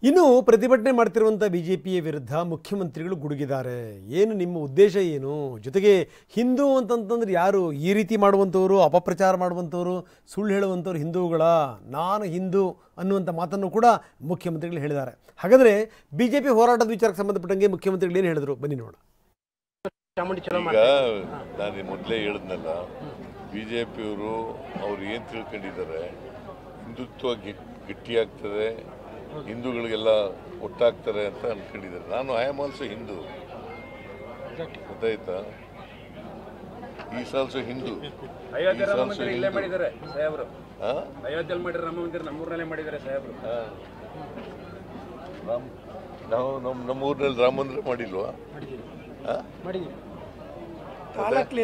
ಇನ್ನು ಪ್ರತಿಭಟನೆ ಮಾಡ್ತಿರುವಂಥ ಬಿಜೆಪಿಯ ವಿರುದ್ಧ ಮುಖ್ಯಮಂತ್ರಿಗಳು ಗುಡುಗಿದ್ದಾರೆ. ಏನು ನಿಮ್ಮ ಉದ್ದೇಶ ಏನು? ಜೊತೆಗೆ ಹಿಂದೂ ಅಂತಂತಂದ್ರೆ ಯಾರು? ಈ ರೀತಿ ಮಾಡುವಂಥವರು, ಅಪಪ್ರಚಾರ ಮಾಡುವಂಥವರು, ಸುಳ್ಳು ಹೇಳುವಂಥವ್ರು ಹಿಂದೂಗಳ, ನಾನು ಹಿಂದೂ ಅನ್ನುವಂಥ ಮಾತನ್ನು ಕೂಡ ಮುಖ್ಯಮಂತ್ರಿಗಳು ಹೇಳಿದ್ದಾರೆ. ಹಾಗಾದರೆ ಬಿಜೆಪಿ ಹೋರಾಟದ ವಿಚಾರಕ್ಕೆ ಸಂಬಂಧಪಟ್ಟಂಗೆ ಮುಖ್ಯಮಂತ್ರಿಗಳು ಏನು ಹೇಳಿದ್ರು ಬನ್ನಿ ನೋಡೋಣ. ಈಗ ನಾನು ಮೊದಲೇ ಹೇಳಿದ್ನಲ್ಲ, ಬಿಜೆಪಿಯವರು ಅವ್ರು ಏನು ತಿಳ್ಕೊಂಡಿದ್ದಾರೆ, ಹಿಂದುತ್ವ ಗಟ್ಟಿಯಾಗ್ತದೆ, ಹಿಂದೂಗಳಿಗೆಲ್ಲ ಒಟ್ಟಾಗ್ತಾರೆ ಅಂತ ಅನ್ಕೊಂಡಿದ್ದಾರೆ. ನಾನು ಐ ಆಮ್ ಆಲ್ಸೋ ಹಿಂದೂ, ಗೊತ್ತಾಯ್ತಾ? Is also Hindu. ಅಯೋಧ್ಯೆ ರಾಮ ಮಂದಿರ ಇಲ್ಲೇ ಮಾಡಿದ್ದಾರೆ ಸಾಹೇಬ್ರು. ಅಯೋಧ್ಯೆ ಮಾಡಿರೋ ರಾಮ ಮಂದಿರ ನಮ್ಮೂರಲ್ಲೇ ಮಾಡಿದ್ದಾರೆ ಸಾಹೇಬ್ರು. ನಾವು ನಮ್ಮೂರಿನಲ್ಲಿ ರಾಮ ಮಂದಿರ ಮಾಡಿಲ್ವಾ?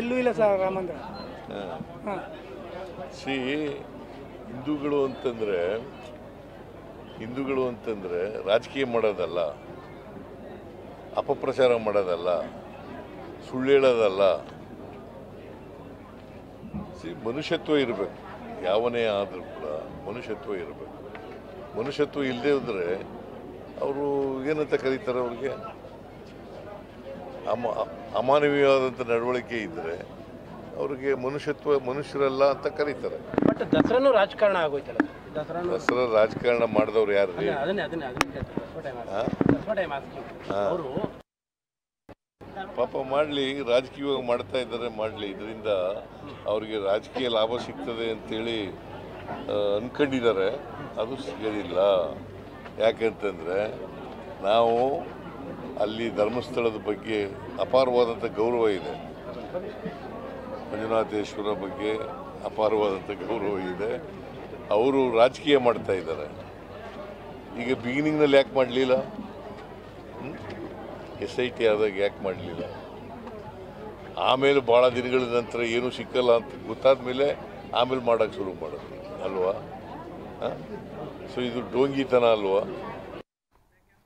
ಎಲ್ಲೂ ಇಲ್ಲ ಸರ್ ರಾಮ ಮಂದಿರ. ಸಿ ಹಿಂದೂಗಳು ಅಂತಂದ್ರೆ ರಾಜಕೀಯ ಮಾಡೋದಲ್ಲ, ಅಪಪ್ರಚಾರ ಮಾಡೋದಲ್ಲ, ಸುಳ್ಳು ಹೇಳೋದಲ್ಲ. ಮನುಷ್ಯತ್ವ ಇರಬೇಕು. ಯಾವನೇ ಆದರೂ ಕೂಡ ಮನುಷ್ಯತ್ವ ಇರಬೇಕು. ಮನುಷ್ಯತ್ವ ಇಲ್ಲದೆ ಇದ್ದರೆ ಅವರು ಏನಂತ ಕರೀತಾರೆ, ಅವ್ರಿಗೆ ಅಮಾನವೀಯವಾದಂಥ ನಡವಳಿಕೆ ಇದ್ದರೆ ಅವ್ರಿಗೆ ಮನುಷ್ಯರಲ್ಲ ಅಂತ ಕರೀತಾರೆ. ಬಟ್ ದಸರಾನು ರಾಜಕಾರಣ ಆಗೋಯ್ತಲ್ಲ. ದಸರಾ ರಾಜಕಾರಣ ಮಾಡಿದವ್ರು ಯಾರು? ಪಾಪ ಮಾಡಲಿ, ರಾಜಕೀಯವಾಗಿ ಮಾಡ್ತಾ ಇದ್ದಾರೆ, ಮಾಡಲಿ. ಇದರಿಂದ ಅವ್ರಿಗೆ ರಾಜಕೀಯ ಲಾಭ ಸಿಗ್ತದೆ ಅಂತೇಳಿ ಅನ್ಕೊಂಡಿದ್ದಾರೆ. ಅದು ಸಿಗೋದಿಲ್ಲ. ಯಾಕೆಂತಂದರೆ ನಾವು ಅಲ್ಲಿ ಧರ್ಮಸ್ಥಳದ ಬಗ್ಗೆ ಅಪಾರವಾದಂಥ ಗೌರವ ಇದೆ. ಮಂಜುನಾಥೇಶ್ವರ ಬಗ್ಗೆ ಅಪಾರವಾದಂಥ ಗೌರವ ಇದೆ. ಅವರು ರಾಜಕೀಯ ಮಾಡ್ತಾ ಇದ್ದಾರೆ. ಈಗ ಬಿಗಿನಿಂಗ್ನಲ್ಲಿ ಯಾಕೆ ಮಾಡಲಿಲ್ಲ? SIT ಆದಾಗ ಯಾಕೆ ಮಾಡಲಿಲ್ಲ? ಆಮೇಲೆ ಭಾಳ ದಿನಗಳ ನಂತರ ಏನೂ ಸಿಕ್ಕಲ್ಲ ಅಂತ ಗೊತ್ತಾದ ಮೇಲೆ ಆಮೇಲೆ ಮಾಡೋಕ್ಕೆ ಶುರು ಮಾಡೋದು ಅಲ್ವಾ? ಸೊ ಇದು ಡೋಂಗಿತನ ಅಲ್ವಾ?